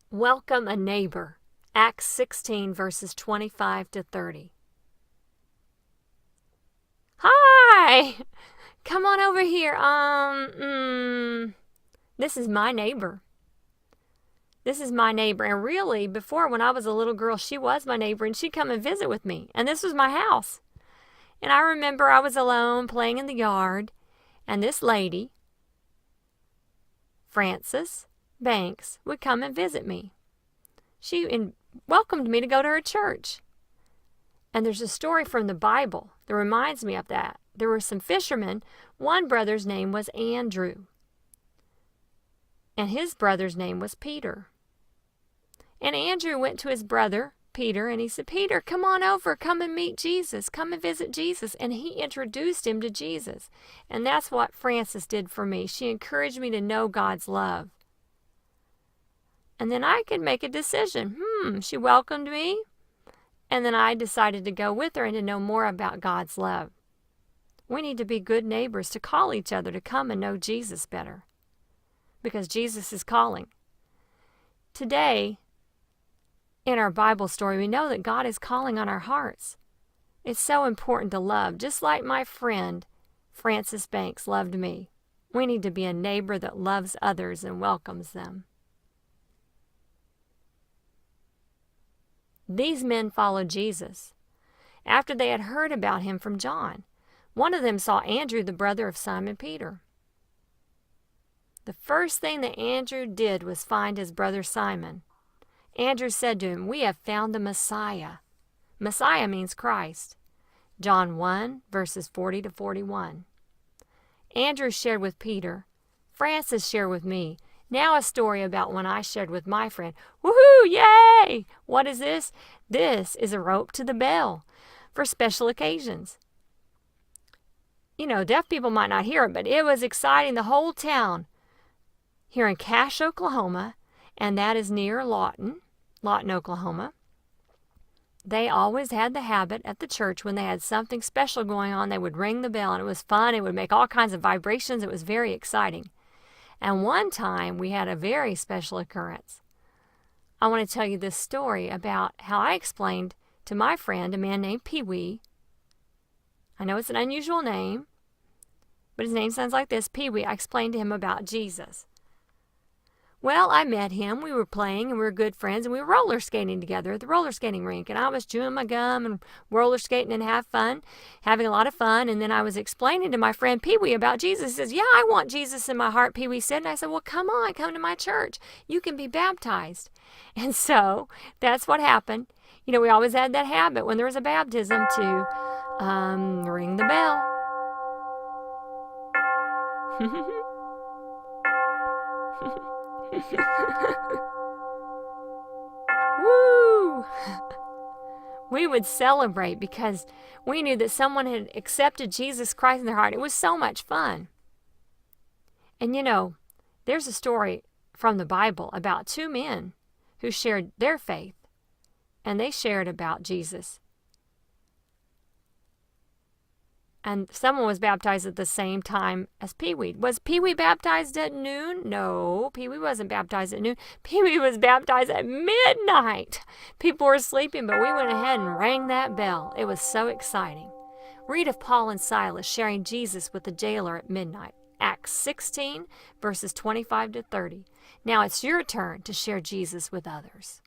Welcome a neighbor. Acts 16, verses 25 to 30. Hi! Come on over here. This is my neighbor. This is my neighbor. And really, before, when I was a little girl, she was my neighbor, and she'd come and visit with me. And this was my house. And I remember I was alone playing in the yard, and this lady, Frances Banks, would come and visit me. She welcomed me to go to her church. And there's a story from the Bible that reminds me of that. There were some fishermen. One brother's name was Andrew, and his brother's name was Peter. And Andrew went to his brother, Peter, and he said, Peter, come on over, come and meet Jesus, come and visit Jesus. And he introduced him to Jesus. And that's what Frances did for me. She encouraged me to know God's love. And then I could make a decision. She welcomed me, and then I decided to go with her and to know more about God's love. We need to be good neighbors, to call each other to come and know Jesus better, because Jesus is calling. Today, in our Bible story, we know that God is calling on our hearts. It's so important to love, just like my friend Frances Banks loved me. We need to be a neighbor that loves others and welcomes them. These men followed Jesus after they had heard about him from John. One of them saw Andrew, the brother of Simon Peter. The first thing that Andrew did was find his brother Simon. Andrew said to him, "We have found the Messiah." Messiah means Christ. John 1, verses 40 to 41. Andrew shared with Peter. Frances shared with me. Now a story about when I shared with my friend. Woohoo! Yay! What is this? This is a rope to the bell for special occasions. You know, deaf people might not hear it, but it was exciting. The whole town here in Cache, Oklahoma, and that is near Lawton, Oklahoma. They always had the habit at the church when they had something special going on, they would ring the bell, and it was fun. It would make all kinds of vibrations. It was very exciting. And one time we had a very special occurrence. I want to tell you this story about how I explained to my friend, a man named Pee Wee. I know it's an unusual name, but his name sounds like this, Pee Wee. I explained to him about Jesus. Well, I met him. We were playing, and we were good friends, and we were roller skating together at the roller skating rink. And I was chewing my gum and roller skating and having a lot of fun. And then I was explaining to my friend Pee Wee about Jesus. He says, "Yeah, I want Jesus in my heart," Pee Wee said. And I said, "Well, come on, come to my church. You can be baptized." And so that's what happened. You know, we always had that habit when there was a baptism to ring the bell. Woo! We would celebrate because we knew that someone had accepted Jesus Christ in their heart. It was so much fun. And you know, there's a story from the Bible about two men who shared their faith, and they shared about Jesus. And someone was baptized at the same time as Pee Wee. Was Pee Wee baptized at noon? No, Pee Wee wasn't baptized at noon. Pee Wee was baptized at midnight. People were sleeping, but we went ahead and rang that bell. It was so exciting. Read of Paul and Silas sharing Jesus with the jailer at midnight. Acts 16, verses 25 to 30. Now it's your turn to share Jesus with others.